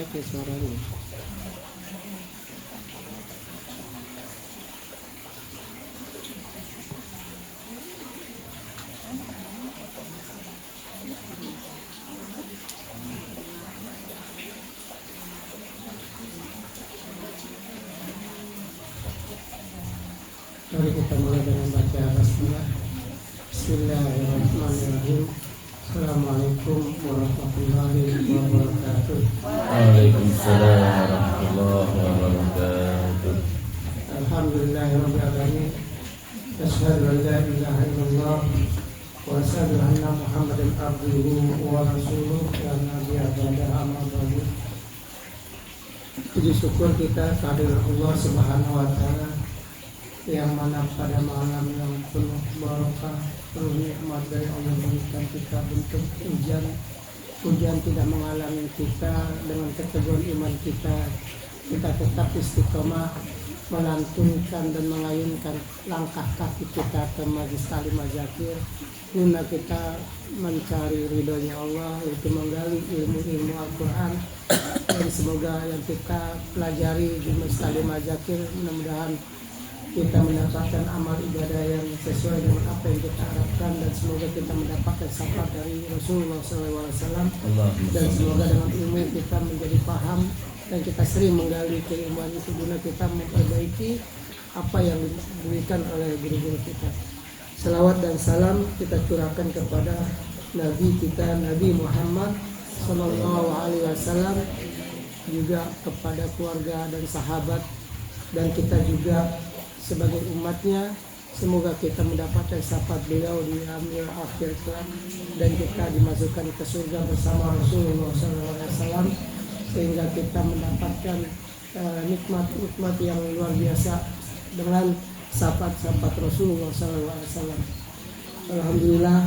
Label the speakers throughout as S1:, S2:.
S1: Ke suaranya. Mari kita mulai dengan baca basmalah. Bismillahirrahmanirrahim. Assalamualaikum warahmatullahi wabarakatuh.
S2: Waalaikumsalam warahmatullahi wabarakatuh.
S1: Alhamdulillahirabbil alamin. Asyhadu an la ilaha illallah wa asyhadu anna Muhammadan abduhu wa rasuluh la nabiyya ba'dahu amma ba'du. Puji syukur kita kehadirat Allah Subhanahu wa taala yang mana pada malam yang penuh barakah, penuh nikmat dari Allah berikan kita bentuk hujan tidak mengalami kita dengan keteguhan iman kita tetap istiqomah melantunkan dan mengayunkan langkah kaki kita ke majlis taklim zikir guna kita mencari ridhonya Allah, yaitu menggali ilmu-ilmu Al-Quran. Dan semoga yang kita pelajari di majlis taklim zikir mudah-mudahan kita mendapatkan amal ibadah yang sesuai dengan apa yang kita harapkan, dan semoga kita mendapatkan syafaat dari Rasulullah SAW, dan semoga dengan ilmu kita menjadi paham dan kita sering menggali keilmuan itu guna kita memperbaiki apa yang diberikan oleh guru-guru kita. Selawat dan salam kita curahkan kepada Nabi kita, Nabi Muhammad SAW, juga kepada keluarga dan sahabat, dan kita juga sebagai umatnya. Semoga kita mendapatkan syafaat beliau di akhir kelak dan kita dimasukkan ke surga bersama Rasulullah SAW, sehingga kita mendapatkan nikmat-nikmat yang luar biasa dengan syafaat Rasulullah SAW. Alhamdulillah,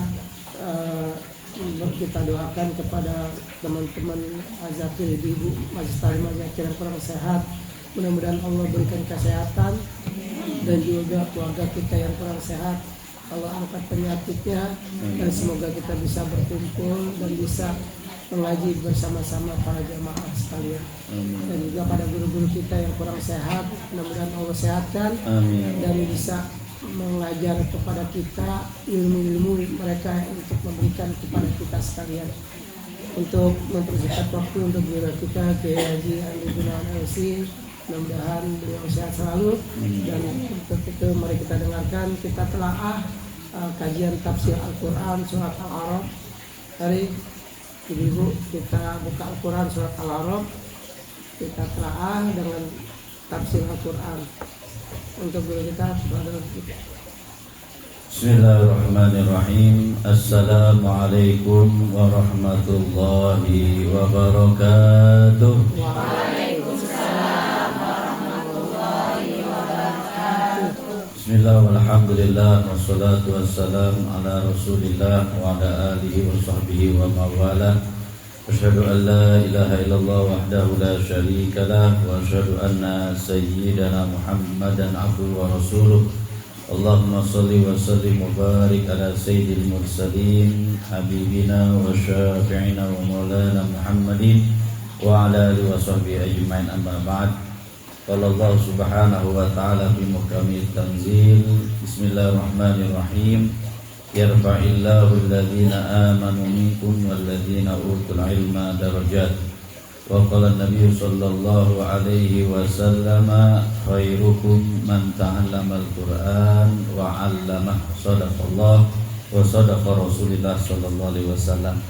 S1: kita doakan kepada teman-teman azakir, ibu majlis taklim azakir yang kurang sehat, mudah-mudahan Allah berikan kesehatan, dan juga keluarga kita yang kurang sehat Allah angkat penyakitnya, dan semoga kita bisa berkumpul dan bisa mengaji bersama-sama para jamaah sekalian. Dan juga pada guru-guru kita yang kurang sehat, mudah-mudahan Allah sehatkan. Dan bisa mengajar kepada kita ilmu-ilmu mereka untuk memberikan kepada kita sekalian. Untuk mempersingkat waktu untuk guru kita Kiai Haji Andi Gunawan LC, mudah-mudahan beliau sehat selalu. Dan untuk itu mari kita dengarkan, kita telaah kajian tafsir Al-Quran surat Al-A'raf. Hari ibu kita buka Al-Quran surat Al-A'raf, kita telaah dengan tafsir Al-Quran. Untuk guru kita,
S2: Bismillahirrahmanirrahim. Assalamualaikum warahmatullahi wabarakatuh.
S3: Waalaikumsalam warahmatullahi wabarakatuh.
S2: Bismillah walhamdulillah wassalatu wassalam ala rasulillah wa ala alihi wa sahbihi wa mawala. Asyhadu an la ilaha illallah wahdahu la syarika lah, wa asyhadu anna sayyidana Muhammadan abduhu wa rasuluh. Allahumma salli wa sallim wa barik ala sayyidil mursalin habibina wa syafi'ina wa maulana Muhammadin wa ala alihi wa sahbihi ajma'in, amma ba'd. Qala Allah subhanahu wa ta'ala fi muhkamil tanzil. Bismillahirrahmanirrahim. Yarfa'illahu alladhina amanu minkum walladhina utul ilma darajat. Wa qala an-nabiy sallallahu alaihi wasallam, khairukum man ta'allama al-Qur'an wa 'allama. Shadaqallah wa sadaqa Rasulullah sallallahu alaihi wasallam.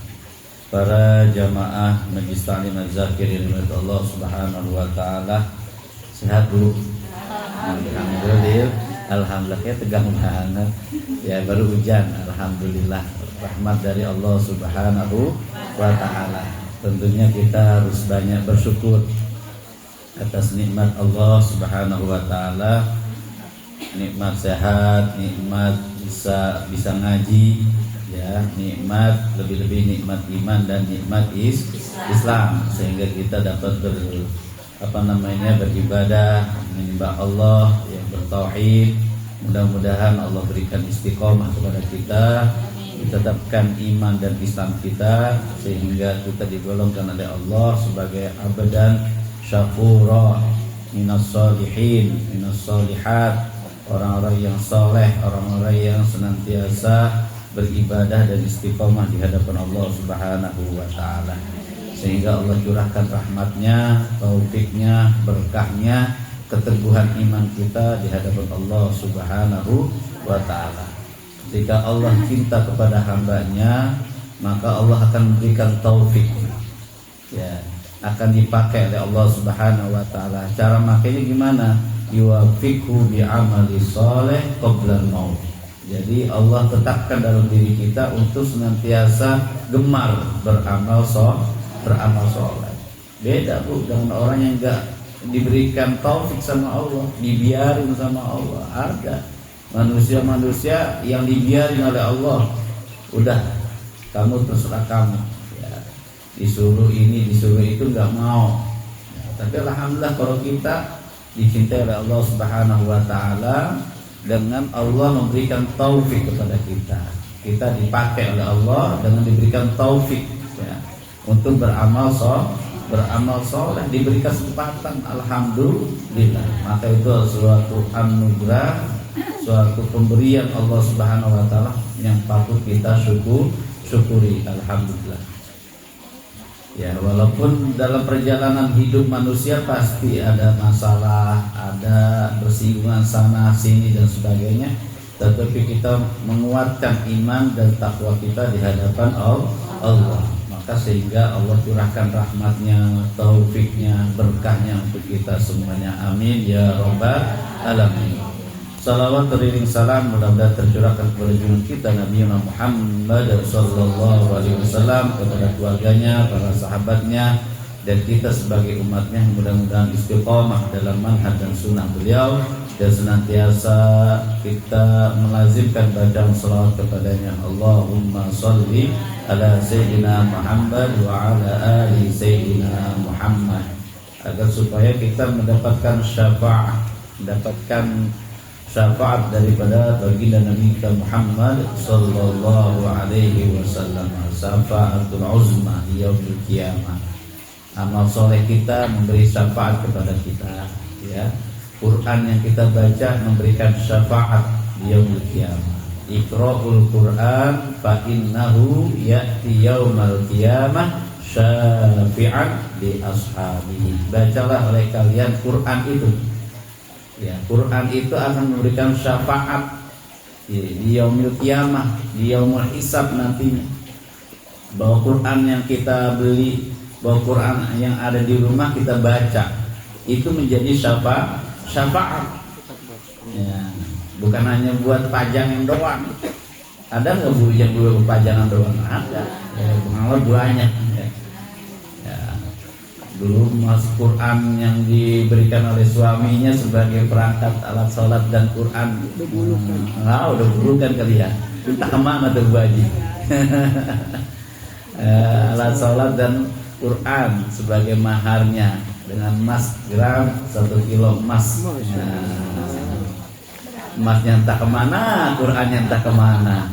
S2: Para jamaah Majlis Taklim Az-Zakir yang dimuliakan Allah Subhanahu wa taala, sehat Bu? Alhamdulillah. Alhamdulillah ya tegang banget. Ya baru hujan, alhamdulillah rahmat dari Allah Subhanahu wa taala. Tentunya kita harus banyak bersyukur atas nikmat Allah Subhanahu wa taala. Nikmat sehat, nikmat bisa ngaji, ya, nikmat lebih-lebih nikmat iman dan nikmat Islam, sehingga kita dapat beribadah, menyembah Allah, yang bertauhid. Mudah-mudahan Allah berikan istiqomah kepada kita, ditetapkan iman dan Islam kita, sehingga kita digolongkan oleh Allah sebagai abdan syakura minas sholihin, minas sholihat, orang-orang yang soleh, orang-orang yang senantiasa beribadah dan istiqomah di hadapan Allah Subhanahu wa ta'ala, sehingga Allah curahkan rahmatnya, taufiknya, berkahnya, keteguhan iman kita di hadapan Allah Subhanahu wa ta'ala. Jika Allah cinta kepada hambanya, maka Allah akan memberikan taufik, ya, akan dipakai oleh Allah Subhanahu wa ta'ala. Cara makainya gimana? Yuwafiqhu bi'amali sholeh qabla maut. Jadi Allah tetapkan dalam diri kita untuk senantiasa gemar beramal soleh. Beda bu dengan orang yang enggak diberikan taufik sama Allah, dibiarin sama Allah. Ada manusia-manusia yang dibiarin oleh Allah, udah kamu terserah kamu, ya, disuruh ini disuruh itu enggak mau, ya, tapi alhamdulillah kalau kita dicintai oleh Allah Subhanahu wa ta'ala, dengan Allah memberikan taufik kepada kita, kita dipakai oleh Allah dengan diberikan taufik, ya, untuk beramal soleh, diberikan kesempatan, alhamdulillah. Maka itu suatu anugerah, suatu pemberian Allah Subhanahu wa ta'ala yang patut kita syukuri, alhamdulillah. Ya, walaupun dalam perjalanan hidup manusia pasti ada masalah, ada bersinggungan sana sini dan sebagainya, tetapi kita menguatkan iman dan takwa kita di hadapan Allah. Maka sehingga Allah curahkan rahmatnya, taufiknya, berkahnya untuk kita semuanya. Amin ya rabbal alamin. Salawat beriring salam mudah-mudahan tercurahkan kepada junjungan kita Nabi Muhammad sallallahu alaihi wasallam, kepada keluarganya, para sahabatnya, dan kita sebagai umatnya. Mudah-mudahan istiqomah dalam manhaj dan sunnah beliau, dan senantiasa kita melazimkan bacaan salawat kepadanya. Allahumma sholli ala sayyidina Muhammad wa ala ali sayyidina Muhammad, agar supaya kita mendapatkan syafaat daripada baginda Nabi kita Muhammad sallallahu alaihi wasallam, syafaatul uzma yaumil qiyamah. Amal soleh kita memberi syafaat kepada kita, ya. Quran yang kita baca memberikan syafaat di yaumil qiyamah. Iqra'ul Quran fa innahu ya'ti yaumal qiyamah syafi'an li ashabihi. Bacalah oleh kalian Quran itu. Ya, Quran itu akan memberikan syafaat di yaumil qiyamah, di yaumul hisab nantinya. Bahwa Quran yang kita beli, bahwa Quran yang ada di rumah kita baca, itu menjadi syafaat. Ya, bukan hanya buat pajangan doang. Ada nggak bu yang buat pajangan doang? Ada. Ya, banyak. Ya. Dulu mas Quran yang diberikan oleh suaminya sebagai perangkat alat sholat dan Quran udah burukan kali ya, entah kemana tuh Bu Haji. Alat sholat dan Quran sebagai maharnya, dengan emas gram 1 kilo emas. Emasnya entah kemana, Qurannya entah kemana.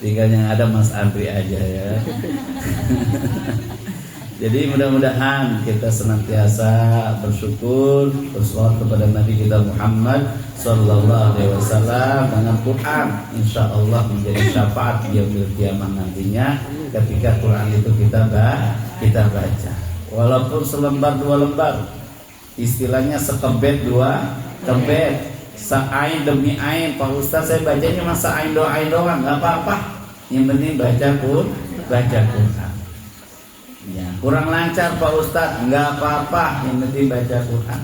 S2: Tinggal yang ada Mas Andri aja ya. Jadi mudah-mudahan kita senantiasa bersyukur, bersolawat kepada Nabi kita Muhammad sallallahu alaihi wasallam dengan Quran, insya Allah menjadi syafaat di yaumil qiyamah nantinya ketika Quran itu kita baca. Walaupun selembar 2 lembar, istilahnya sekebet 2 kebet, seain demi ain. Pak Ustaz saya bacanya masa ain doang, nggak apa-apa. Yang penting baca Quran. Ya, kurang lancar Pak Ustaz, nggak apa-apa, yang penting baca Quran.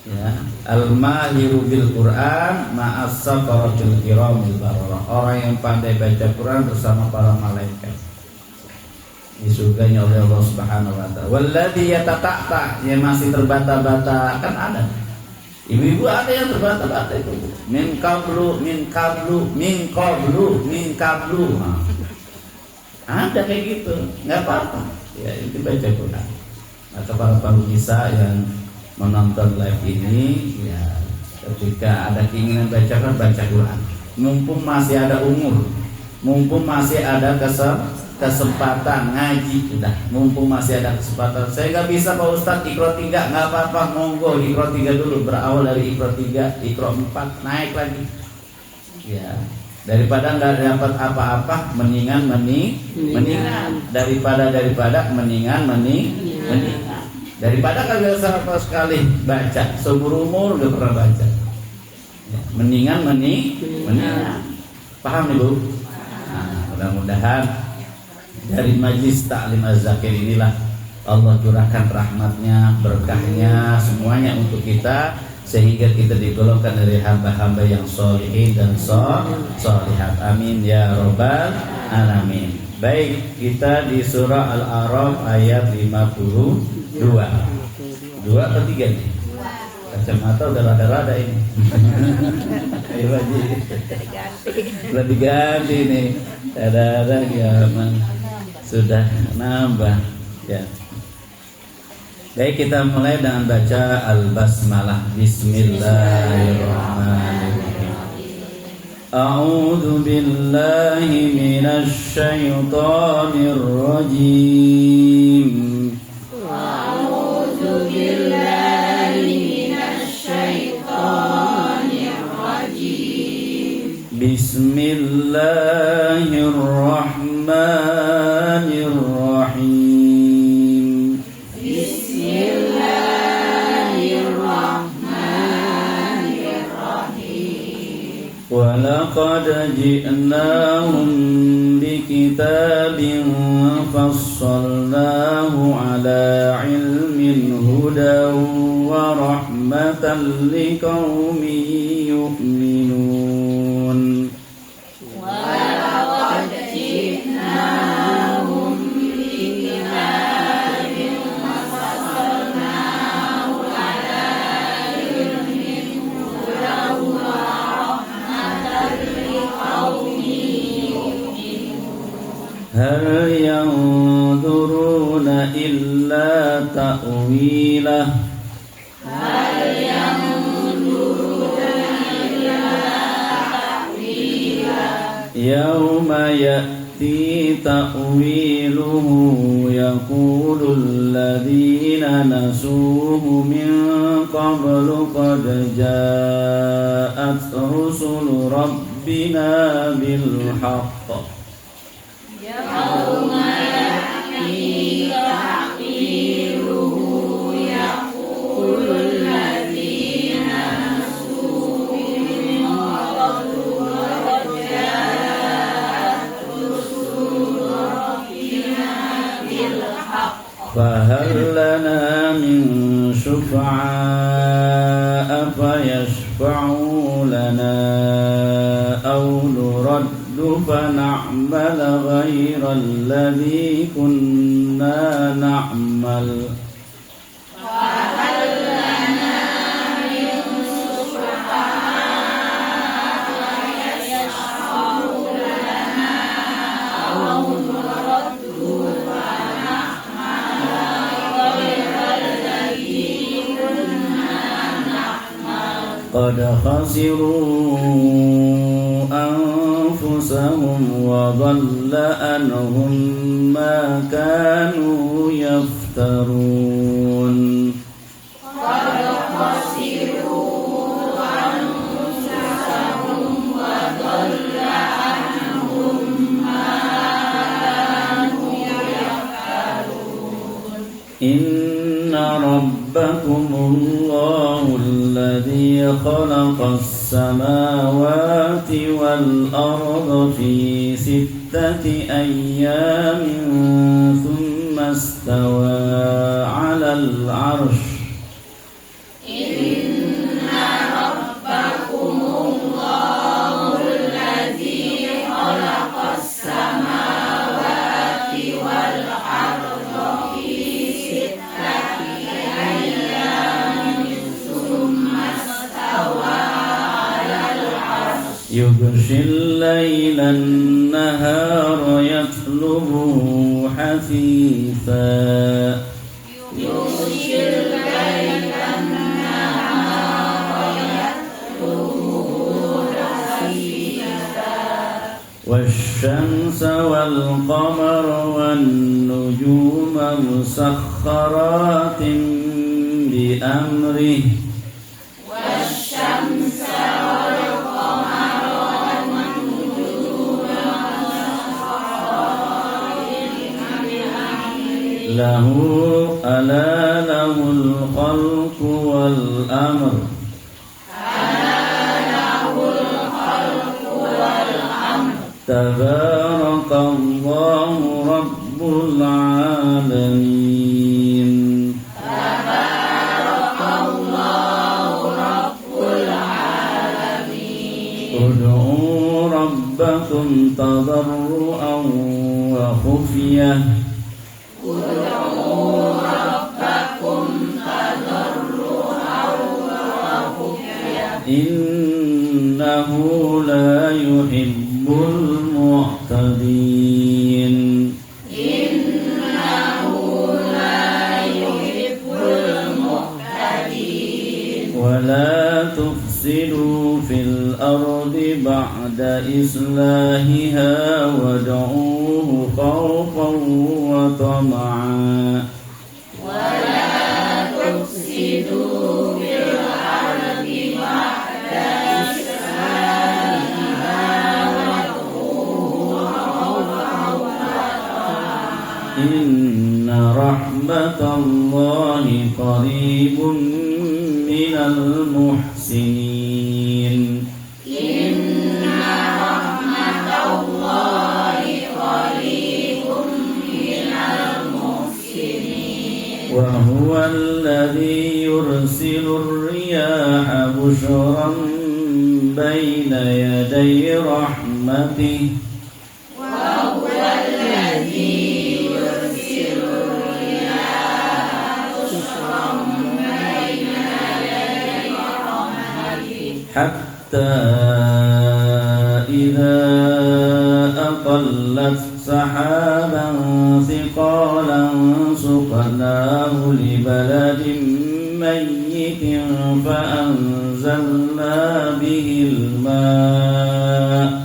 S2: Ya, al-mahiru bil Quran ma'as safaratil kiramil bararah. Orang yang pandai baca Quran bersama para malaikat di surganya oleh Allah Subhanahu wa taala. Walladzi yatata'ta, yang masih terbata-bata, kan ada. Ibu-ibu ada yang terbata-bata itu. Min qablu. Nah, ada kayak gitu, nggak apa-apa. Ya, itu baca Quran. Maka para pemirsa yang menonton live ini, ya, ketika ada keinginan baca Quran, mumpung masih ada umur, mumpung masih ada kesempatan ngaji, udah, mumpung masih ada kesempatan. Saya nggak bisa Pak Ustadz Iqra 3, nggak apa-apa, monggo Iqra 3 dulu, berawal dari Iqra 3, Iqra 4, naik lagi. Ya, daripada nggak dapat apa-apa, mendingan daripada mendingan. Daripada kagak sama sekali baca, seumur umur gak pernah baca. Ya, mendingan. Paham nih Bu? Nah, mudah-mudahan dari majlis Ta'lim Az-Zakir inilah Allah curahkan rahmatnya, berkahnya semuanya untuk kita, sehingga kita digolongkan dari hamba-hamba yang sholihin dan sholihat. Amin ya robbal alamin. Baik, kita di surah Al-A'raf ayat 52 atau 3 nih? Kacamata udah rada-rada ini. Ayo Haji, udah diganti nih. Rada-rada ya, sudah nambah ya. Baik, kita mulai dengan baca Al-Basmalah. Bismillahirrahmanirrahim. A'udzu billahi minasy syaithanir rajim. A'udzu billahi minasy syaithanir rajim. Bismillahirrahmanirrahim. وَلَقَدْ جِئْنَاهُمْ بِكِتَابٍ فَصَّلْنَاهُ عَلَى عِلْمٍ هُدًى وَرَحْمَةً لِقَوْمٍ يُؤْمِنُونَ. وَلَقَدْ جِئْنَاهُمْ بِكِتَابٍ فَصَّلْنَاهُ عَلَى عِلْمٍ هُدًى هل ينظرون إلا تأويله يوم يأتي تأويله يقول الذين نسوه من قبل قد جاءت رسل ربنا بالحق يوم يأتي تأويله يقول الذين نسوه من قبل قد جاءت رسل ربنا بالحق فهل لنا من شفعاء فيشفعوا لنا أو نرد فنعمل غير الذي كنا نعمل فهل لنا من شفعاء فيشفعوا لنا أو نرد فنعمل غير الذي كنا نعمل قد خسروا أنفسهم وضل عنهم ما كانوا يفترون قد خسروا أنفسهم وضل عنهم ما كانوا يفترون إن ربكم الله الذي خلق السماوات والأرض في 6 أيام ثم استوى على العرش إن يغشي الليل النهار يطلبه حثيثا والشمس والقمر والنجوم مسخرات بأمره له ألا له الخلق والأمر تبارك الله رب العالمين ادعوا ربكم تضرعا وخفية إنه لا يحب المعتدين ولا تفسدوا في الأرض بعد إصلاحها وادعوه خوفا وطمعا إن رحمة الله قريب من المحسنين وهو الذي يرسل الرياح بشرا بين يدي رحمته حتى إذا أقلت سحابا ثقالا سقناه لبلد ميت فأنزلنا به الماء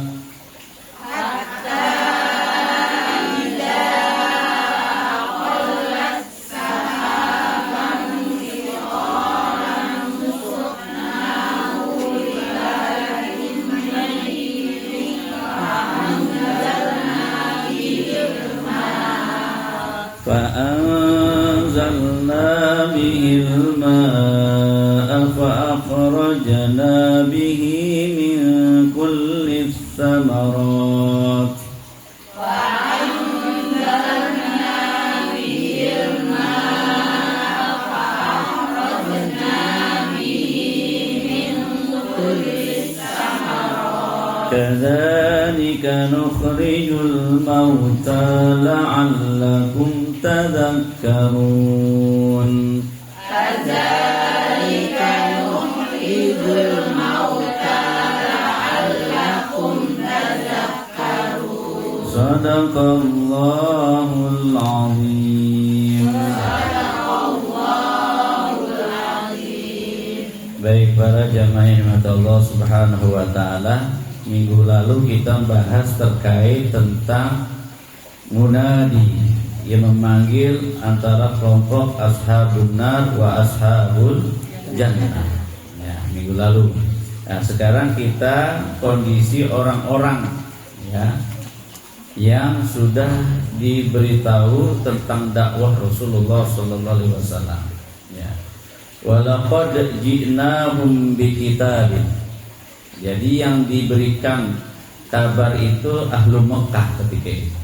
S2: فأنزلنا به الماء فأخرجنا به من كل الثمرات كذلك نخرج الموتى لعلكم تذكرون صدق الله العظيم. Baik para jamaah yang dirahmati Allah Subhanahu wa taala, minggu lalu kita bahas terkait tentang munadi yang memanggil antara kelompok ashabun nar wa ashabul jannah. Ya, minggu lalu. Nah, sekarang kita kondisi orang-orang ya yang sudah diberitahu tentang dakwah Rasulullah sallallahu alaihi wasallam. Ya. Walaqad ji'nahum bikitabin. Jadi yang diberikan kabar itu ahlu Mekah ketika itu.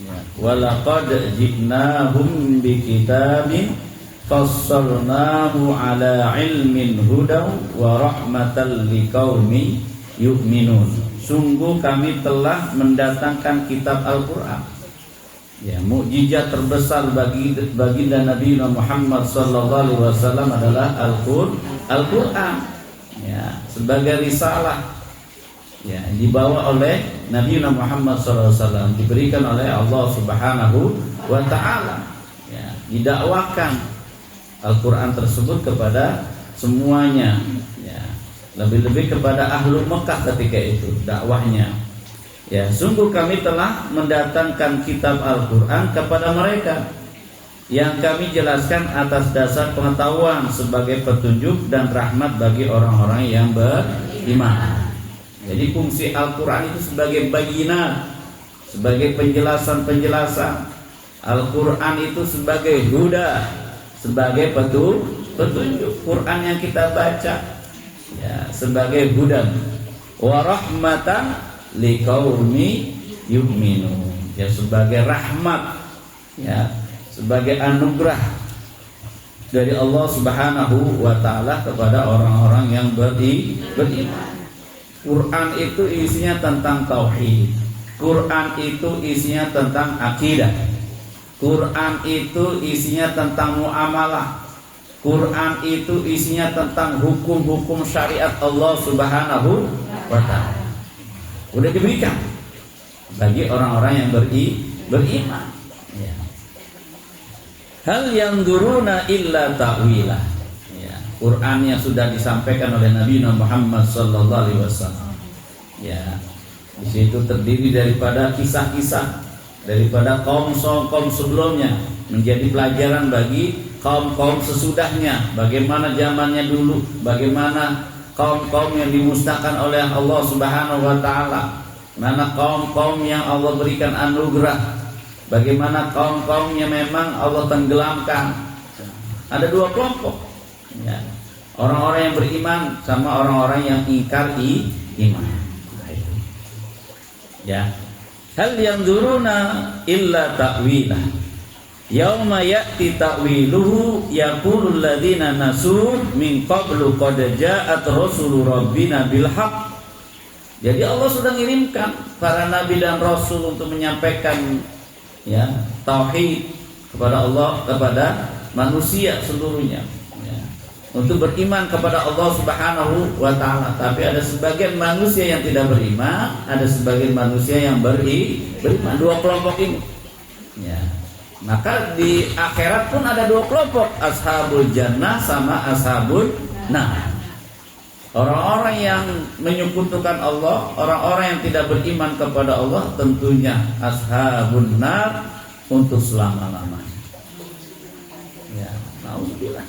S2: Ya. Walaqad ji'nahum bikitabin fassalnahu ala ilmin hudaw wa rahmatan liqaumin yu'minun. Sungguh kami telah mendatangkan kitab Al-Qur'an. Ya, mukjizat terbesar bagi baginda Nabi Muhammad sallallahu alaihi wasallam adalah Al-Qur'an. Ya, sebagai risalah ya, dibawa oleh Nabi Muhammad SAW, diberikan oleh Allah Subhanahu wa Ta'ala, ya, didakwakan Al-Quran tersebut kepada semuanya, ya, lebih-lebih kepada ahlu Mekah ketika itu dakwahnya. Ya, sungguh kami telah mendatangkan kitab Al-Quran kepada mereka yang kami jelaskan atas dasar pengetahuan sebagai petunjuk dan rahmat bagi orang-orang yang beriman. Jadi fungsi Al-Quran itu sebagai bayinat, sebagai penjelasan-penjelasan. Al-Quran itu sebagai huda, sebagai petunjuk. Quran yang kita baca, ya, sebagai huda wa rahmatan liqaumi yu'minun, ya, sebagai rahmat, ya, sebagai anugerah dari Allah Subhanahu wa Ta'ala kepada orang-orang yang beriman. Quran itu isinya tentang tauhid. Quran itu isinya tentang akidah. Quran itu isinya tentang muamalah. Quran itu isinya tentang hukum-hukum syariat Allah Subhanahu wa Ta'ala. Udah diberikan bagi orang-orang yang beriman. Ya. Hal yanzuruna illa ta'wilah. Ya, Quran yang sudah disampaikan oleh Nabi Muhammad sallallahu alaihi wasallam. Ya, di situ terdiri daripada kisah-kisah daripada kaum sebelumnya, menjadi pelajaran bagi kaum sesudahnya, bagaimana zamannya dulu, bagaimana kaum yang dimusnahkan oleh Allah Subhanahu wa Ta'ala, mana kaum yang Allah berikan anugerah, bagaimana kaum yang memang Allah tenggelamkan. Ada dua kelompok, ya, orang-orang yang beriman sama orang-orang yang ingkar iman. Ya, hal yanzuruna illa ta'wilah. Yauma ya'ti ta'wiluhu yaqulul ladzina nasu min qablu qad ja'at rasulur rabbina bil haqq. Jadi Allah sudah mengirimkan para nabi dan rasul untuk menyampaikan, ya, tauhid kepada Allah, kepada manusia seluruhnya, ya, untuk beriman kepada Allah Subhanahu wa Ta'ala. Tapi ada sebagian manusia yang tidak beriman, ada sebagian manusia yang beriman. Dua kelompok ini, ya. Maka di akhirat pun ada dua kelompok, ashabul jannah sama ashabul nar. Orang-orang yang menyekutukan Allah, orang-orang yang tidak beriman kepada Allah, tentunya ashabun nar untuk selama-lamanya. Ya, alhamdulillah.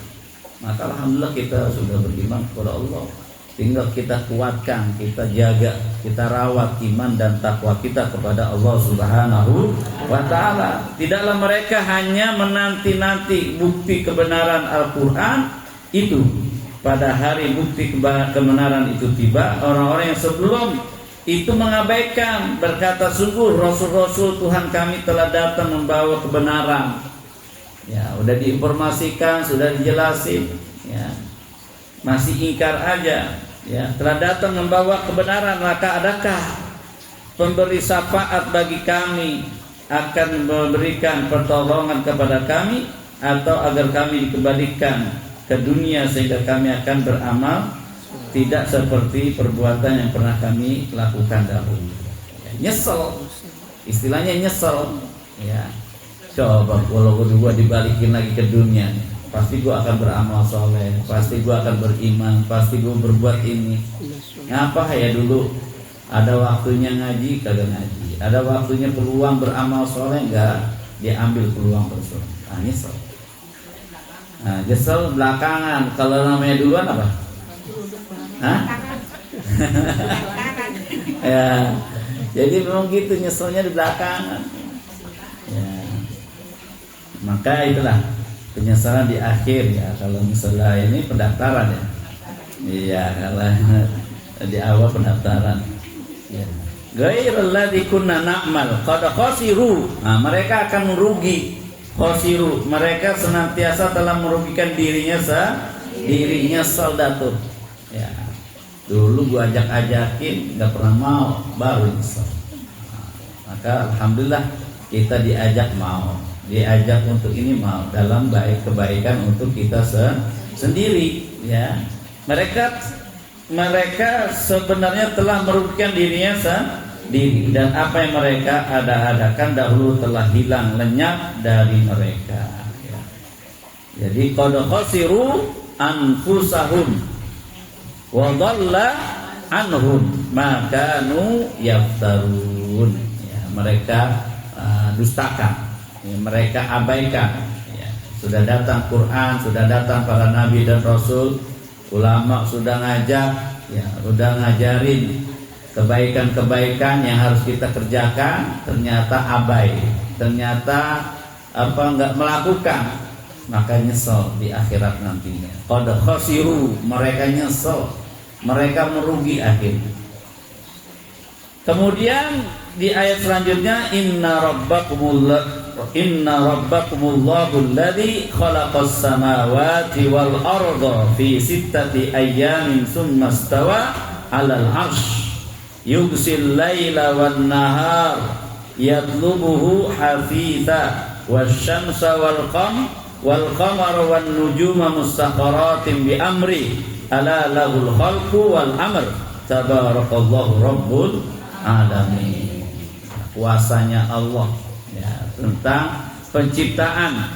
S2: Maka alhamdulillah kita sudah beriman kepada Allah. Tinggal kita kuatkan, kita jaga, kita rawat iman dan takwa kita kepada Allah Subhanahu wa Ta'ala. Tidaklah mereka hanya menanti-nanti bukti kebenaran Al-Quran itu. Pada hari bukti kebenaran itu tiba, orang-orang yang sebelum itu mengabaikan, berkata, sungguh Rasul-Rasul Tuhan kami telah datang membawa kebenaran. Ya, udah diinformasikan, sudah dijelasin, ya, masih ingkar aja. Ya, telah datang membawa kebenaran, maka adakah pemberi syafaat bagi kami, akan memberikan pertolongan kepada kami, atau agar kami dikembalikan ke dunia sehingga kami akan beramal tidak seperti perbuatan yang pernah kami lakukan dahulu. Ya, nyesel, istilahnya nyesel. Ya, coba kalau gua dibalikin lagi ke dunia, pasti gue akan beramal soleh, pasti gue akan beriman, pasti gue berbuat ini. Ngapa ya dulu ada waktunya ngaji kagak ngaji, ada waktunya peluang beramal soleh enggak diambil peluang tersebut. Nah, nyesel. Nah, nyesel belakangan. Kalau namanya duluan apa? Hah? Ya, jadi memang gitu, nyeselnya di belakangan. Ya, maka itulah penyesalan di akhir, ya. Kalau misalnya ini pendaftaran, ya, iya, kalau di awal pendaftaran, ya. Ghairul ladzi kunna na'mal qad khasiru. Nah, mereka akan merugi. Khasiru, mereka senantiasa telah merugikan dirinya sendiri, saldatur. Ya. Dulu gua ajakin enggak pernah mau, baru nyesel. Maka alhamdulillah kita diajak mau, diajak untuk ini mau, dalam baik kebaikan untuk kita sendiri, ya. Mereka mereka sebenarnya telah merugikan dirinya sendiri, dan apa yang mereka ada-adakan dahulu telah hilang lenyap dari mereka. Ya. Jadi qad khasiru anfusahum wa dhalla anhum ma kanu yaftarun. Ya, mereka dustakan, ya, mereka abaikan. Ya. Sudah datang Quran, sudah datang para nabi dan rasul, ulama sudah ngajak, ya, sudah ngajarin kebaikan-kebaikan yang harus kita kerjakan, ternyata abai, ternyata enggak melakukan, maka nyesel di akhirat nantinya. Qad khasiru, mereka nyesel, mereka merugi akhirnya. Kemudian di ayat selanjutnya, inna rabbakumullahu alladzi khalaqas samawati wal arda fi sittati ayyamin tsumma istawa 'alal 'arsy yughsil laila wan nahar yatlubuhu hafitha wasyamsa wal qamara wan nujuma mustakharatin bi amri ala lahul khalqu wal amr tabarakallahu rabbul alamin. Kuasanya Allah, ya, tentang penciptaan,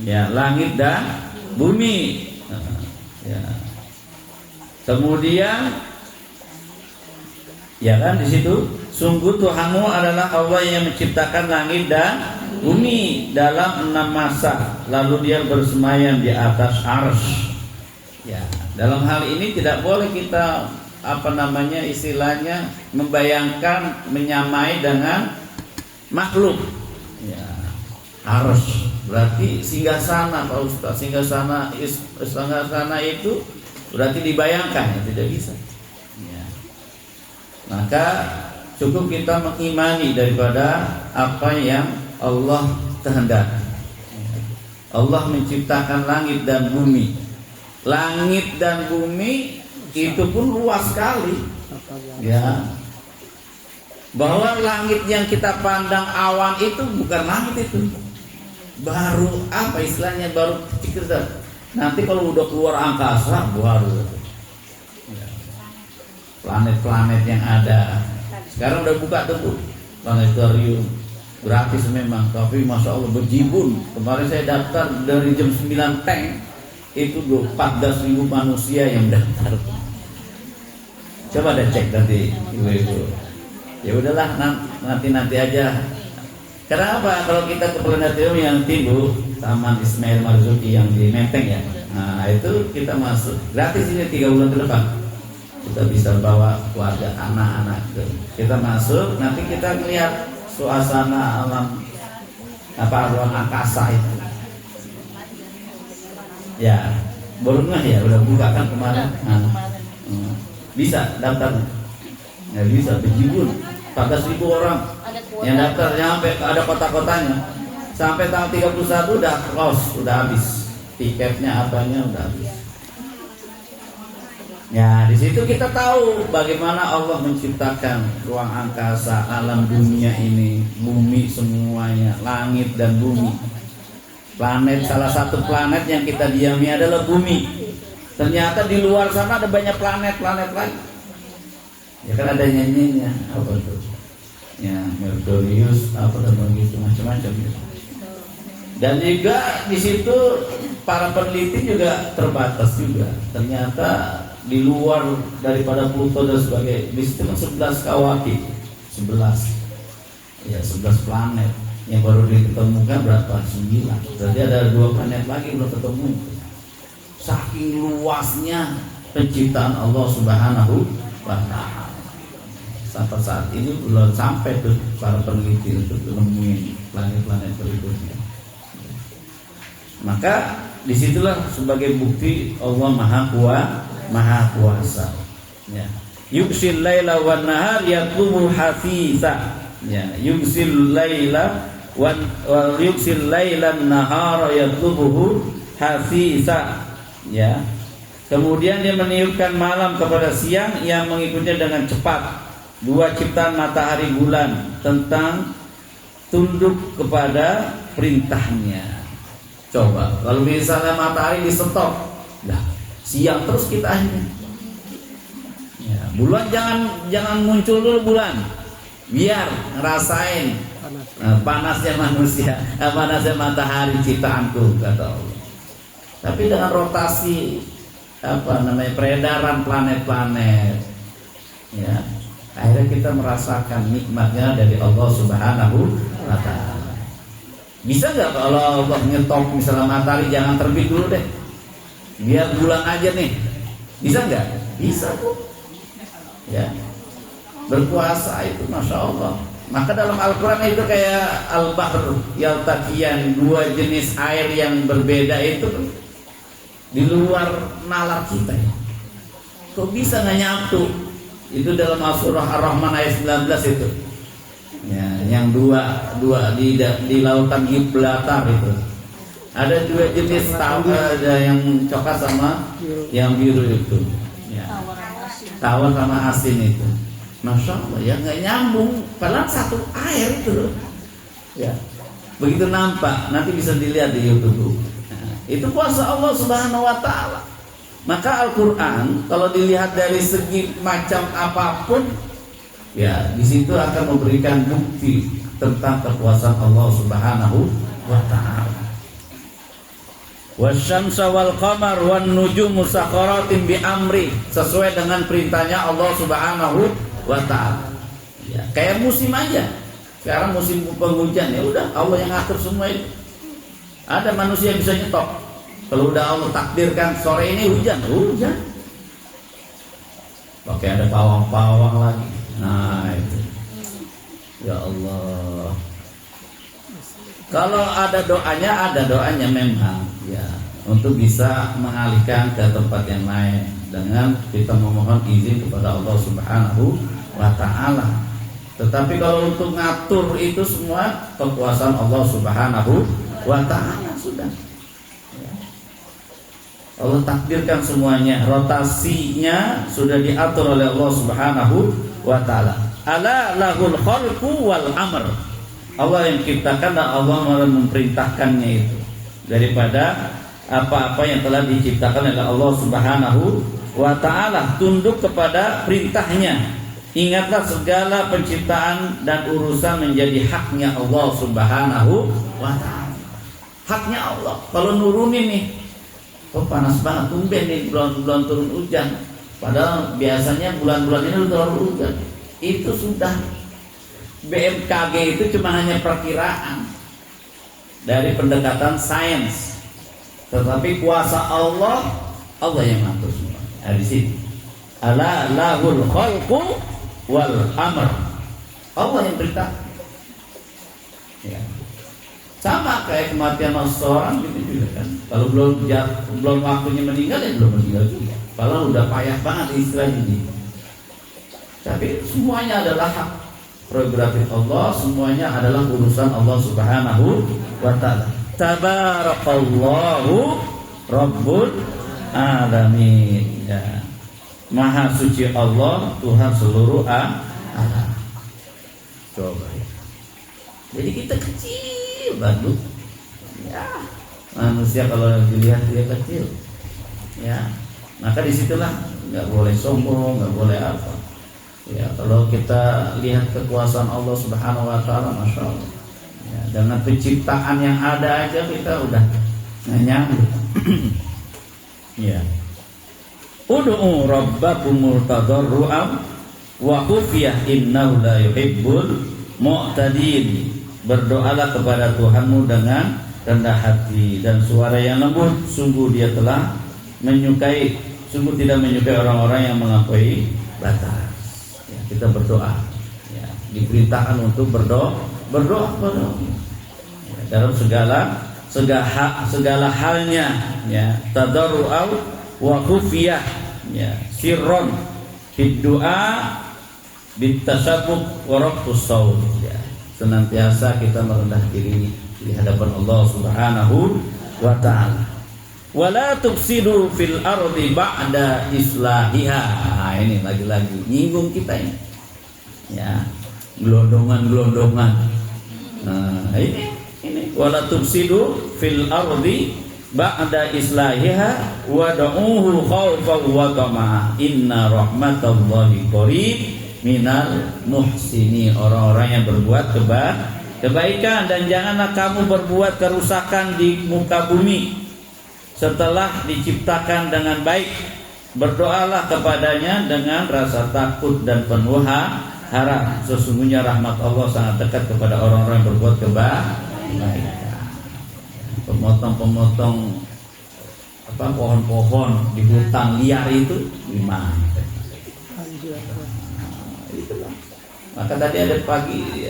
S2: ya, langit dan bumi. Ya. Kemudian, ya kan, di situ sungguh Tuhanmu adalah Allah yang menciptakan langit dan bumi dalam 6 masa, lalu Dia bersemayam di atas arsy. Ya, dalam hal ini tidak boleh kita istilahnya membayangkan, menyamai dengan makhluk. Ya, harus berarti singgasana, Pak Ustaz. Singgasana itu berarti dibayangkan, ya, tidak bisa. Ya. Maka cukup kita mengimani daripada apa yang Allah kehendaki. Allah menciptakan langit dan bumi. Langit dan bumi itu pun luas sekali, ya. Bahwa langit yang kita pandang awan itu bukan langit itu, baru istilahnya, baru kecil. Nanti kalau udah keluar angkasa baru, ya, planet-planet yang ada. Sekarang udah buka tuh planetarium gratis memang, tapi masya Allah berjibun. Kemarin saya daftar dari jam 9 tank itu 14.000 manusia yang daftar. Coba deh cek nanti ibu-ibu. Ya udahlah, nanti aja. Kenapa? Kalau kita ke planetarium yang Timbu, Taman Ismail Marzuki yang di Menteng, ya. Nah, itu kita masuk gratis ini 3 bulan ke depan. Kita bisa bawa keluarga, anak-anak. Kita masuk, nanti kita lihat suasana alam ruang angkasa itu. Ya, baru ya, udah buka kan kemarin. Bisa daftar, nggak bisa, berjibun 14.000 orang yang daftar, sampai ada kota-kotanya. Sampai tanggal 31 udah close, udah habis tiketnya, apanya udah habis. Ya, di situ kita tahu bagaimana Allah menciptakan ruang angkasa, alam dunia ini, bumi semuanya, langit dan bumi. Planet, salah satu planet yang kita diami adalah bumi. Ternyata di luar sana ada banyak planet-planet lain. Ya kan ada nyanyinya, apa tuh? Ya, Merkurius, apa dan begitu, macam-macam. Dan juga di situ para peneliti juga terbatas juga. Ternyata di luar daripada Pluto dan sebagainya, di situ kan 11 kawakib, 11. Ya, 11 planet yang baru ditemukan berapa? 9. Berarti ada 2 planet lagi belum ketemu. Saking luasnya penciptaan Allah Subhanahu wa Ta'ala. Sampai saat ini belum sampai tuh para peneliti untuk menemuin planet-planet berikutnya. Maka disitulah sebagai bukti Allah Maha Kuasa. Ya. Yugsil laila wan nahar yatlubu hafitha. Ya, yugsil laila wan yugsil lailan nahara yatlubuhu hafitha. Ya. Kemudian Dia meniupkan malam kepada siang yang mengikutnya dengan cepat. 2 ciptaan matahari bulan tentang tunduk kepada perintahnya. Coba kalau misalnya matahari di stop, siang terus kita akhirnya. Ya, bulan jangan muncul dulu bulan, biar ngerasain panasnya manusia, panasnya matahari ciptaanku, kata Allah. Tapi dengan rotasi peredaran planet-planet, ya, akhirnya kita merasakan nikmatnya dari Allah Subhanahu wa Ta'ala. Bisa nggak kalau Allah ngetop misalnya matahari jangan terbit dulu deh, biar bulan aja nih, bisa nggak? Bisa kok, ya. Berpuasa itu masya Allah. Maka dalam Al-Quran itu kayak al-bahr yaltaqiyan, dua jenis air yang berbeda itu di luar nalar kita ya. Kok bisa nggak nyatu? Itu dalam Surah Ar-Rahman ayat 19 itu. Ya, yang dua di lautan Gibraltar itu. Ada dua jenis ada yang coklat sama yang biru itu. Ya. Tawar sama asin itu. Masya Allah ya, nggak nyambung. Padahal satu air itu. Ya. Begitu nampak, nanti bisa dilihat di YouTube. Itu kuasa Allah Subhanahu wa Ta'ala. Maka Al-Quran kalau dilihat dari segi macam apapun, ya di situ akan memberikan bukti tentang kekuasaan Allah Subhanahu wa Ta'ala. Wasyamsa wal qamar wan nujumu sakharatin bi amri, sesuai dengan perintahnya Allah Subhanahu wa Ta'ala. Ya, kayak musim aja. Sekarang musim penghujan, ya udah Allah yang ngatur semua itu. Ada manusia yang bisa nyetop. Kalau udah Allah takdirkan sore ini hujan. Oke, ada pawang-pawang lagi. Nah itu. Ya Allah. Kalau ada doanya memang ya, untuk bisa mengalihkan ke tempat yang lain dengan kita memohon izin kepada Allah Subhanahu wa Ta'ala. Tetapi kalau untuk ngatur itu semua kekuasaan Allah Subhanahu wa Ta'ala sudah. Allah takdirkan semuanya, rotasinya sudah diatur oleh Allah Subhanahu wa Ta'ala. Ala lahul khalqu wal amr. Allah yang ciptakan dan Allah memerintahkannya itu. Daripada apa-apa yang telah diciptakan oleh Allah Subhanahu wa Ta'ala, tunduk kepada perintahnya. Ingatlah segala penciptaan dan urusan menjadi haknya Allah Subhanahu wa Ta'ala. Haknya Allah. Kalau nurunin nih, oh panas banget, tumben nih bulan-bulan turun hujan. Padahal biasanya bulan-bulan ini udah turun hujan. Itu sudah BMKG itu cuma hanya perkiraan dari pendekatan sains. Tetapi kuasa Allah yang ngatur semua. Di sini. Ala lahul khalqu wal amr. Allah yang perintah. Ya. Sama kayak kematian seseorang gitu juga kan. Kalau belum waktunya meninggal ya belum meninggal juga. Padahal udah payah banget istilah ini. Tapi semuanya adalah hak prerogatif Allah, semuanya adalah urusan Allah Subhanahu wa Ta'ala. Tabarakallahu Rabbul Alamin. Ya. Maha suci Allah, Tuhan seluruh alam. Coba. Jadi kita kecil banget. Ya. Manusia kalau dilihat dia kecil. Ya. Maka disitulah nggak boleh sombong, nggak boleh apa. Ya, kalau kita lihat kekuasaan Allah Subhanahu wa Ta'ala, masya Allah. Ya, dengan penciptaan yang ada aja kita udah nyambung. Ya. Ud'u rabbakumul tadarru'an wa khufyah innahu la yuhibbul mu'tadin. Berdoalah kepada Tuhanmu dengan rendah hati dan suara yang lembut. Sungguh dia telah menyukai, sungguh tidak menyukai orang-orang yang melampaui batas. Ya, kita berdoa. Ya, diperintahkan untuk berdoa. Ya, dalam segala halnya. Ya, tadarru'an wa khufyah, ya, sirron fid du'a bitasabbuq wa rabbus saut, ya. Senantiasa kita merendah diri di hadapan Allah Subhanahu wa Ta'ala. Wala tufsidu fil ardi ba'da islahiha. Nah, ini lagi-lagi nyinggung kita ini. Ya, gelondongan. Nah, ini wala tufsidu fil ardi ba'da islahiha wad'uhu khaufan wa tama'an inna rahmatallahi qarib minal muhsini. Orang-orang yang berbuat kebaikan, dan janganlah kamu berbuat kerusakan di muka bumi setelah diciptakan dengan baik. Berdoalah kepadanya dengan rasa takut dan penuh harap. Sesungguhnya rahmat Allah sangat dekat kepada orang-orang yang berbuat kebaikan. Pemotong-pemotong pohon-pohon di hutan liar itu gimana? Itulah. Maka tadi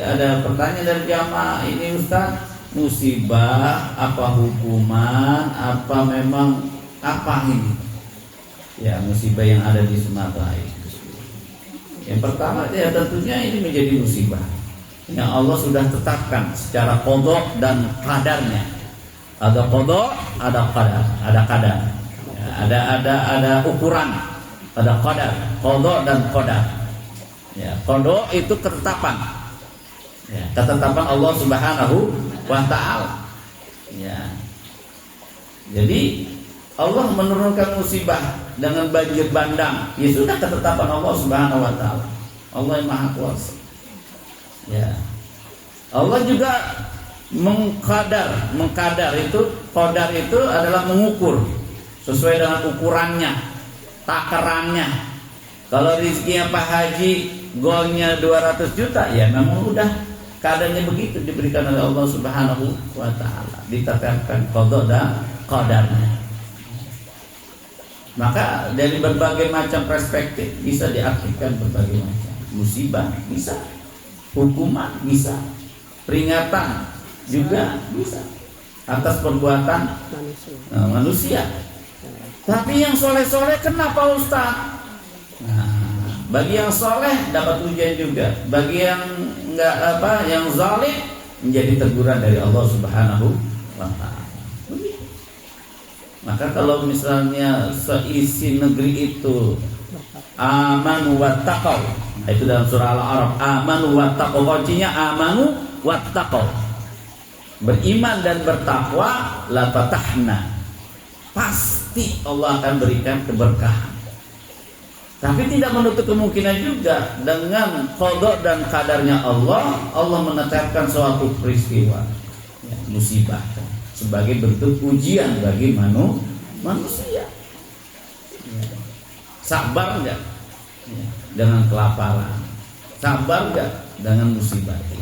S2: ada pertanyaan dari jamaah, ini Ustaz, musibah apa hukuman apa memang apa ini? Ya, musibah yang ada di Sumatera itu. Yang pertama ya tentunya ini menjadi musibah yang Allah sudah tetapkan secara qada dan qadarnya. Ada qada, ada qadar, ada qadar. Ya, ada ukuran, ada qadar, qada dan qadar. Ya, qada itu ketetapan. Ya, ketetapan Allah Subhanahu wa taala. Ya. Jadi Allah menurunkan musibah dengan banjir bandang, ya sudah ketetapan Allah Subhanahu wa taala. Allah yang Maha Kuasa. Ya. Allah juga mengkadar itu, qadar itu adalah mengukur sesuai dengan ukurannya, takarannya. Kalau rezekinya Pak Haji golnya 200 juta, ya memang udah kadarnya begitu diberikan oleh Allah Subhanahu wa taala, ditetapkan qada dan qadarnya. Maka dari berbagai macam perspektif bisa diartikan berbagai macam. Musibah bisa, hukuman bisa, peringatan juga bisa atas perbuatan manusia. Tapi yang soleh-soleh kenapa Ustaz? Nah, bagi yang soleh dapat ujian juga. Bagi yang yang zalim menjadi teguran dari Allah Subhanahu wa taala. Maka kalau misalnya seisi negeri itu amanu wattaqau, itu dalam surah Al-A'raf, amanu wattaqau, kuncinya amanu wattaqau, beriman dan bertakwa, la fatahna, pasti Allah akan berikan keberkahan. Tapi tidak menutup kemungkinan juga dengan qada dan kadarnya Allah menetapkan suatu peristiwa, ya, musibah sebagai bentuk ujian bagi manusia. Ya. Sabar enggak dengan kelaparan? Sabar enggak dengan musibah ini?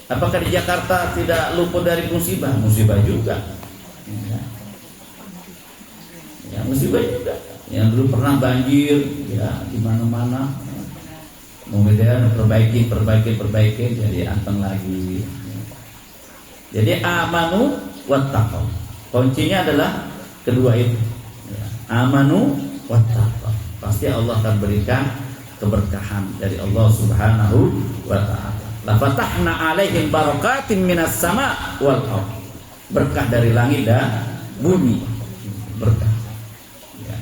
S2: Apakah di Jakarta tidak luput dari musibah? Musibah juga. Ya, musibah juga. Yang dulu pernah banjir, ya di mana-mana. Kemudian perbaiki, jadi anteng lagi. Jadi amanu wattaqau. Kuncinya adalah kedua itu. Ya. Amanu wattaqau. Pasti Allah akan berikan keberkahan dari Allah Subhanahu wa taala. La fatahna alaihim barakatin minas sama wal ardh. Berkah dari langit dan bumi. Berkah. Ya.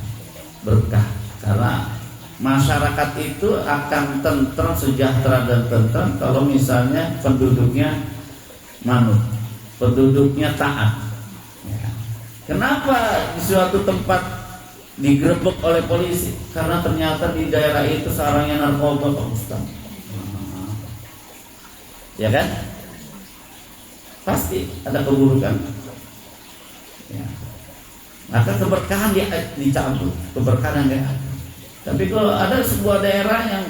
S2: Berkah karena masyarakat itu akan tentram, sejahtera dan tentram kalau misalnya penduduknya manut, penduduknya taat. Ya. Kenapa di suatu tempat digerebek oleh polisi? Karena ternyata di daerah itu sarangnya narkoba, Pak Ustaz. Ya kan? Pasti ada keburukan. Ya. Maka keberkahan dicabut, keberkahan yang ada. Tapi kalau ada sebuah daerah yang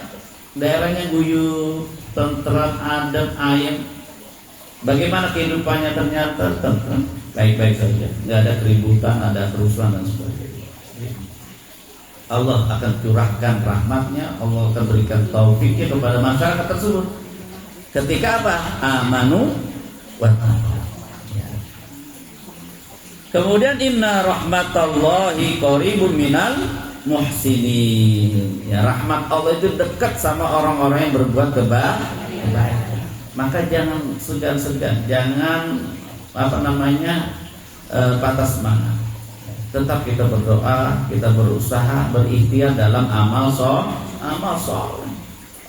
S2: daerahnya guyup, tentram, adem, ayem, bagaimana kehidupannya? Ternyata tentram, baik-baik saja, nggak ada keributan, ada kerusuhan dan sebagainya. Allah akan curahkan rahmatnya, Allah akan berikan taufiknya kepada masyarakat tersebut. Ketika apa? Amanu wattaqau. Kemudian inna rahmatallahi qaribun minal muhsinin. Ya, rahmat Allah itu dekat sama orang-orang yang berbuat kebaikan. Maka jangan segan-segan, jangan patah semangat. Tetap kita berdoa, kita berusaha, berikhtiar dalam amal soleh.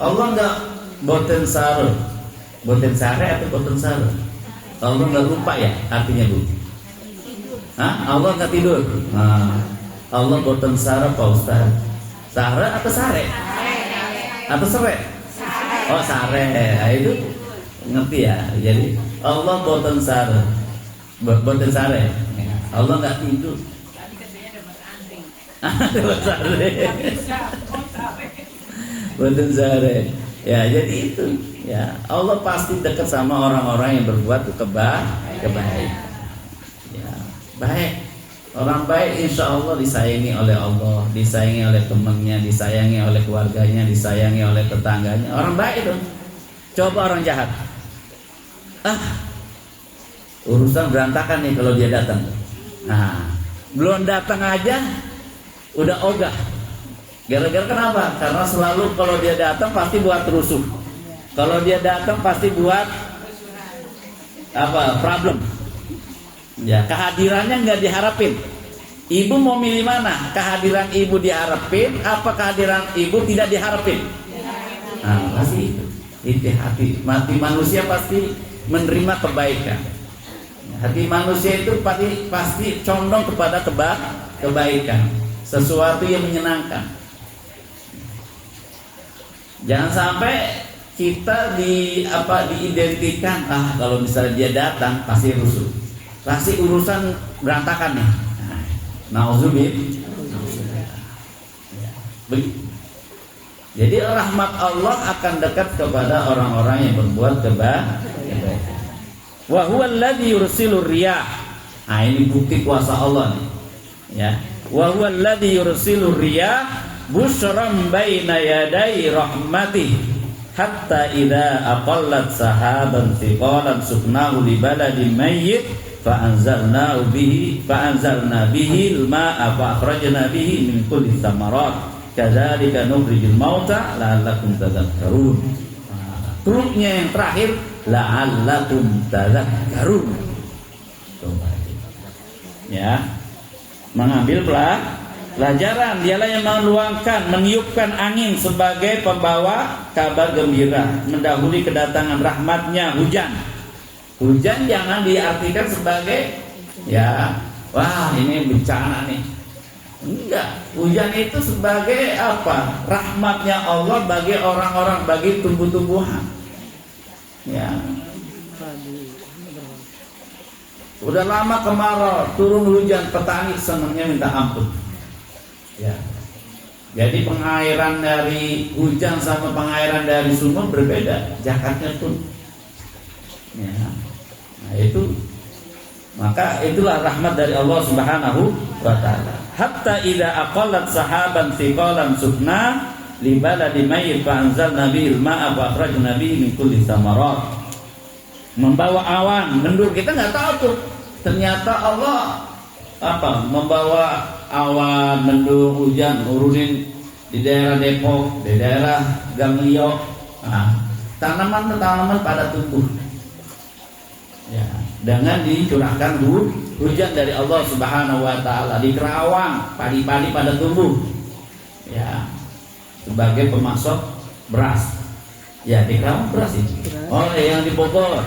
S2: Allah enggak boten sare atau boten sare. Allah enggak lupa ya artinya Bu. Allah nggak tidur. Allah boten sare Pak Ustaz. Sare atau sare? Atau sere? Oh sare. Nah, itu ngerti ya. Jadi Allah boten sare. Boten sare. Allah nggak tidur. Boten sare. Ya jadi itu. Ya Allah pasti dekat sama orang-orang yang berbuat kebaikan. Ya baik. Orang baik insya Allah disayangi oleh Allah, disayangi oleh temannya, disayangi oleh keluarganya, disayangi oleh tetangganya. Orang baik itu. Coba orang jahat. Urusan berantakan nih kalau dia datang. Nah, belum datang aja udah ogah. Gara-gara kenapa? Karena selalu kalau dia datang pasti buat rusuh. Kalau dia datang pasti buat problem. Ya, kehadirannya nggak diharapin. Ibu mau milih mana? Kehadiran ibu diharapin, apa kehadiran ibu tidak diharapin? Nah, pasti itu hati manusia pasti menerima kebaikan. Hati manusia itu pasti condong kepada kebaikan, sesuatu yang menyenangkan. Jangan sampai kita diidentikan, kalau misalnya dia datang pasti rusuh. Pasti urusan berantakan nih. Nauzubillah. Begitu. Jadi rahmat Allah akan dekat kepada orang-orang yang berbuat kebaikan. Wa huwa alladzi yursilur riyah. Ini bukti kuasa Allah nih. Ya. Wa huwa alladzi yursilur riyah busyran baina yaday rahmatih hatta idza aqallat sahaban thiqalan suknahu li baladin mayyit fa'anzalna bihi al-ma'a fa'akhrajna bihi min kulli thamarat kadzalika nukhrijul mauta la'allakum tadhakkarun. Turunnya yang terakhir la'allakum tadhakkarun. Ya. Mengambil pelajaran, dialah yang meluangkan, meniupkan angin sebagai pembawa kabar gembira, mendahului kedatangan rahmatnya hujan. Hujan jangan diartikan sebagai wah ini bencana nih. Enggak, hujan itu sebagai apa? Rahmatnya Allah bagi orang-orang, bagi tumbuh-tumbuhan. Ya. Udah lama kemarau, turun hujan, petani senangnya minta ampun. Ya. Jadi pengairan dari hujan sama pengairan dari sumur berbeda, zakatnya pun. Ya. Nah itu, maka itulah rahmat dari Allah Subhanahu wa taala. Hatta idza aqallat sahaban thiqalan sukna li baladin mayyit fa anzalna bihil ma'a fa akhrajna bihi min kulli thamarat. Membawa awan, mendung, kita enggak tahu tuh. Ternyata Allah membawa awan, mendung, hujan, urunin di daerah Depok, di daerah Ganglio. Tanaman-tanaman pada tumbuh. Ya, dengan dicurahkan hujan dari Allah Subhanahu wa taala. Di Kerawang padi-padi pada tumbuh. Ya. Sebagai pemasok beras. Ya, di Kerawang beras itu. Oh, yang di Bogor.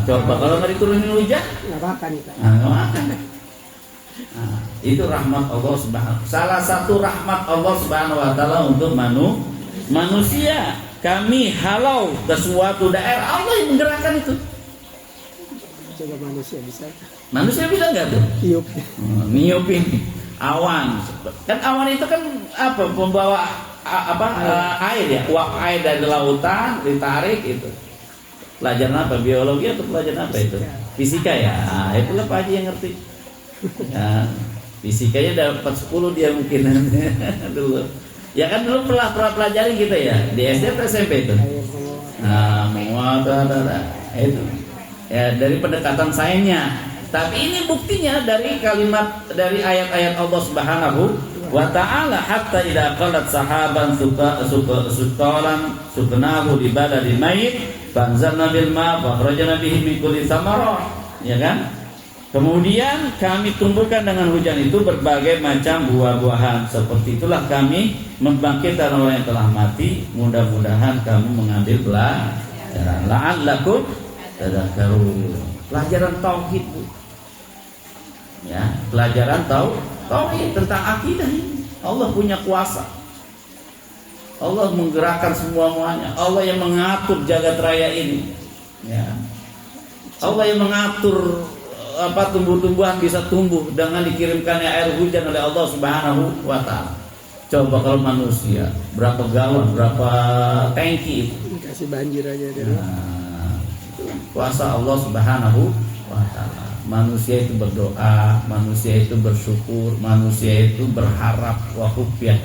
S2: Coba kalau nggak diturunin hujan, nggak makan. Nggak makan. Itu rahmat Allah Subhanahu. Salah satu rahmat Allah Subhanahu wa taala untuk manusia. Kami halau ke suatu daerah, Allah yang menggerakkan itu.
S1: Coba manusia bisa.
S2: Manusia bisa nggak tuh? Niupin awan. Kan awan itu kan pembawa air ya, uap air dari lautan ditarik itu. Pelajaran apa? Biologi atau pelajaran apa itu? Fisika ya. Itulah Pak Haji yang ngerti. Ya, fisikanya dapat 10 dia mungkin dulu. Ya kan dulu pernah pelajari kita ya di SD atau SMP itu. Itu. Ya dari pendekatan sainsnya. Tapi ini buktinya dari kalimat, dari ayat-ayat Allah Subhanahu wa ta'ala. Hatta idza qalat sahaban suqalan suknahu li baladin mayyit fanzalna bil ma fa akhrajna bihi min kulli thamarat. Ya kan? Kemudian kami tumbuhkan dengan hujan itu berbagai macam buah-buahan. Seperti itulah kami membangkitkan orang yang telah mati. Mudah-mudahan kamu mengambil pelajaran. La'allakum tadhakkarun. Pelajaran tauhid. Ya, pelajaran tauhid tentang akidah ini. Allah punya kuasa. Allah menggerakkan semuanya. Allah yang mengatur jagat raya ini. Ya. Allah yang mengatur tumbuh-tumbuhan bisa tumbuh dengan dikirimkannya air hujan oleh Allah Subhanahu wa taala. Coba kalau manusia, berapa galon, berapa tangki itu.
S1: Dikasih banjir aja deh.
S2: Nah, kuasa Allah Subhanahu wa taala. Manusia itu berdoa, manusia itu bersyukur, manusia itu berharap wa khufyah.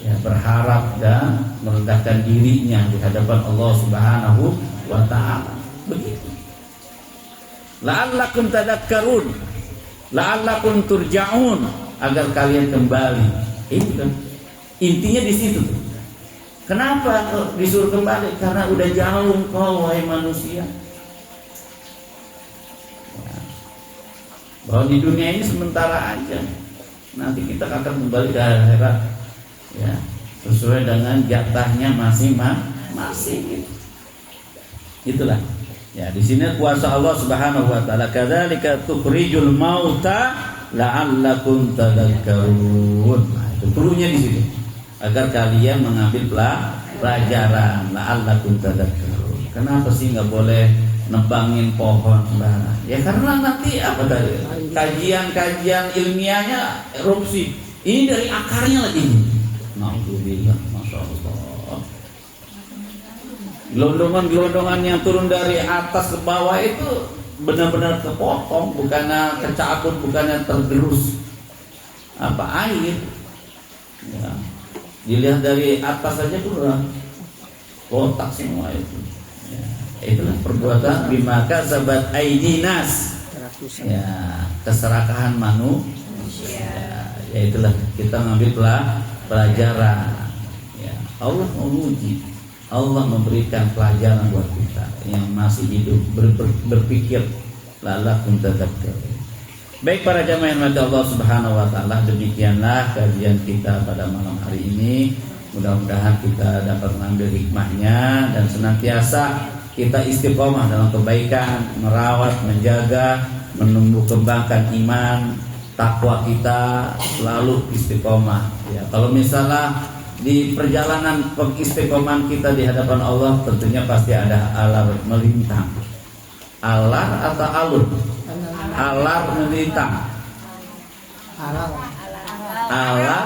S2: Ya, berharap dan merendahkan dirinya di hadapan Allah Subhanahu wa taala. Begitu. La'allakum tadakkarun, la'allakum turja'un, agar kalian kembali. Itu kan intinya di situ. Kenapa disuruh kembali? Karena udah jauh engkau wahai manusia. Bahwa di dunia ini sementara aja. Nanti kita akan kembali ke akhirat. Ya, sesuai dengan jatahnya masing-masing gitu. Itulah. Ya, di sini kuasa Allah Subhanahu wa taala, kadzalika tukhrijul mauta la'allakum tadakkarun. Nah, itu perlunya di situ. Agar kalian mengambil pelajaran, la'allakum tadakkarun. Kenapa sih nggak boleh nebangin pohon? Nah, ya karena nanti apa tadi? Kajian ilmiahnya erupsi. Ini dari akarnya lagi. Alhamdulillah, masya Allah. Gelondongan yang turun dari atas ke bawah itu benar-benar kepotong, bukannya kecabut, bukannya tergerus air. Ya. Dilihat dari atas saja tuh udah kotak semua itu. Ya. Itulah perbuatan bima kasabat aydinas. Ya, keserakahan manusia. Ya itulah kita ngambil pelajaran. Ya, Allah menguji. Allah memberikan pelajaran buat kita yang masih hidup berpikir la'allakum tadakkarun. Baik para jamaah yang Allah Subhanahu wa taala, demikianlah kajian kita pada malam hari ini. Mudah-mudahan kita dapat mengambil hikmahnya dan senantiasa kita istiqomah dalam kebaikan, merawat, menjaga, menumbuh kembangkan iman, takwa kita selalu istiqomah. Ya, kalau misalnya di perjalanan pengistiqomahan kita di hadapan Allah, tentunya pasti ada alar melintang. Alar atau alur? Alar melintang. Alar.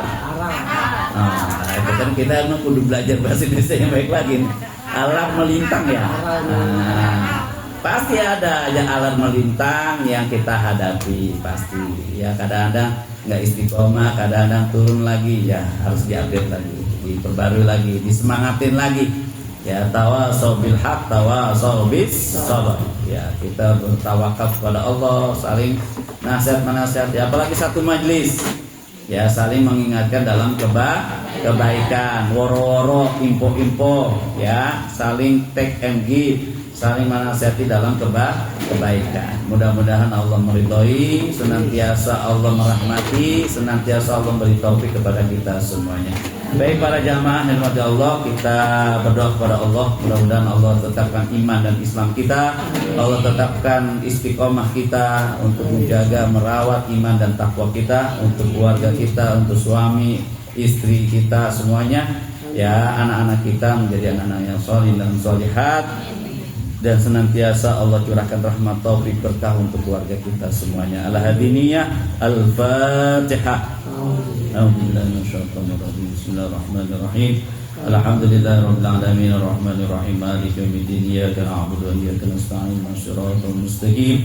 S2: Nah, itu kan kita emang kudu belajar bahasa Indonesia yang baik lagi. Alar melintang ya. Nah, pasti ada aja alar melintang yang kita hadapi pasti. Ya kadang-kadang nggak istiqomah, kadang-kadang turun lagi, ya harus diupdate lagi, diperbarui lagi, disemangatin lagi. Ya tawasau bil haq, tawasau bis sabr. Ya kita bertawakal kepada Allah, saling nasihat-menasihat. Ya apalagi satu majelis, ya saling mengingatkan dalam kebaikan, woro-woro, info-info, ya saling take and give, saling menasihati dalam kebaikan. Mudah-mudahan Allah meridhoi, senantiasa Allah merahmati, senantiasa Allah beri taufik kepada kita semuanya. Baik para jamaah yang dirahmati Allah, kita berdoa kepada Allah, mudah-mudahan Allah tetapkan iman dan Islam kita, Allah tetapkan istiqomah kita untuk menjaga, merawat iman dan takwa kita, untuk keluarga kita, untuk suami, istri kita semuanya, ya anak-anak kita menjadi anak-anak yang sholih dan sholihat, dan senantiasa Allah curahkan rahmat taufik berkah untuk keluarga kita semuanya. Al-hadiniyah Al-Fatihah. Bismillahirrahmanirrahim. Alhamdulillahirabbil alamin arrahmanir rahim maliki yaumiddin iyyaka na'budu wa iyyaka nasta'in shiratal mustaqim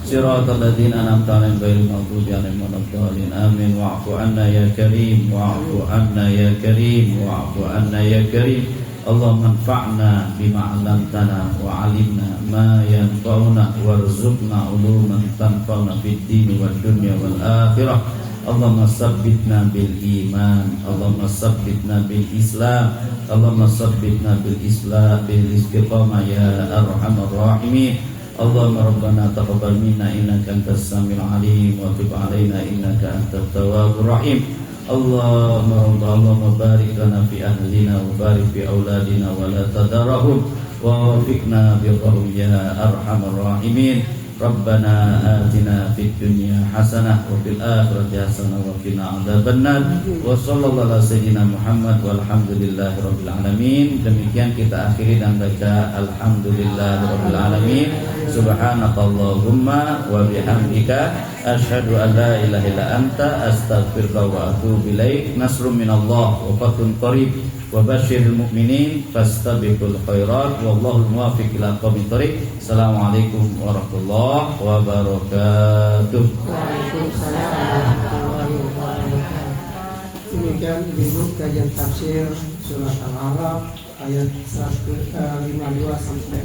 S2: shiratal ladzina an'amta 'alaihim ghairil maghdubi 'alaihim waladdallin amin wa'fu 'anna ya karim wa'fu 'anna ya karim wa'fu 'anna ya karim. Allahumma anfa'na bima 'allamtana wa 'allimna ma yanfa'una warzuqna 'uluman tanfa'una fid din wad dunya wal akhirah. Allahumma sabbitna bil iman, Allahumma sabbitna bil Islam, Allahumma sabbitna bil Islam bil istiqamah ya arhamar rahimin. Allahumma rabbana taqabbal minna innaka antas samiul alim wa tub alaina innaka antat tawwabur rahim. Allahumma barik lana fi ahlina wa barik fi auladina wa la tadarahum wa wafiqna birrahum ya arhamar rahimin. Rabbana atina fid dunya hasanah wa fil akhirati hasanah wa qina adzabannar. Wa sallallahu ala sayyidina Muhammad walhamdulillahi rabbil alamin. Demikian kita akhiri dan baca alhamdulillahi rabbil alamin. Subhanakallahumma wa bihamdika asyhadu an la ilaha illa anta astaghfiruka wa atubu ilaik. Nasrun minallah wa fathun qarib wa basyiril mu'minin fastabiqul khairat wallahu muwaffiq ila aqwamit thoriq. Assalamualaikum warahmatullahi wabarakatuh.
S1: Waalaikumsalam warahmatullahi wabarakatuh. Demikian ibu kajian tafsir surat Al-A'raf ayat 52 sampai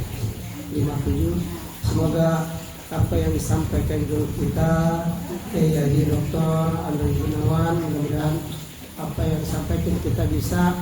S1: 57. Semoga apa yang disampaikan guru kita Kiai Dr. Andri Gunawan, mudah-mudahan apa yang disampaikan kita bisa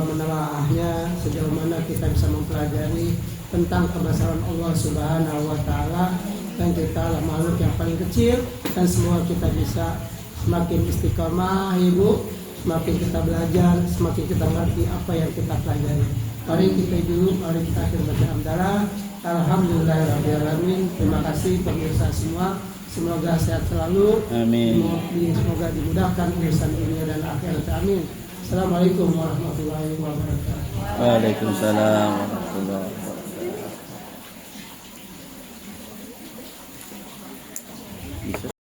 S1: menelaahnya sejauh mana kita bisa mempelajari tentang kebesaran Allah Subhanahu wa taala, dan kita adalah makhluk yang paling kecil, dan semua kita bisa semakin istiqomah ibu, semakin kita belajar, semakin kita ngerti apa yang kita pelajari. Mari kita dulu, mari kita akhir baca hamdalah. Alhamdulillahirrahmanirrahim. Terima kasih pemirsa semua. Semoga sehat selalu.
S2: Amin.
S1: Semoga dimudahkan urusan dunia dan akhirat. Amin. Assalamualaikum warahmatullahi wabarakatuh.
S2: Waalaikumsalam warahmatullahi wabarakatuh.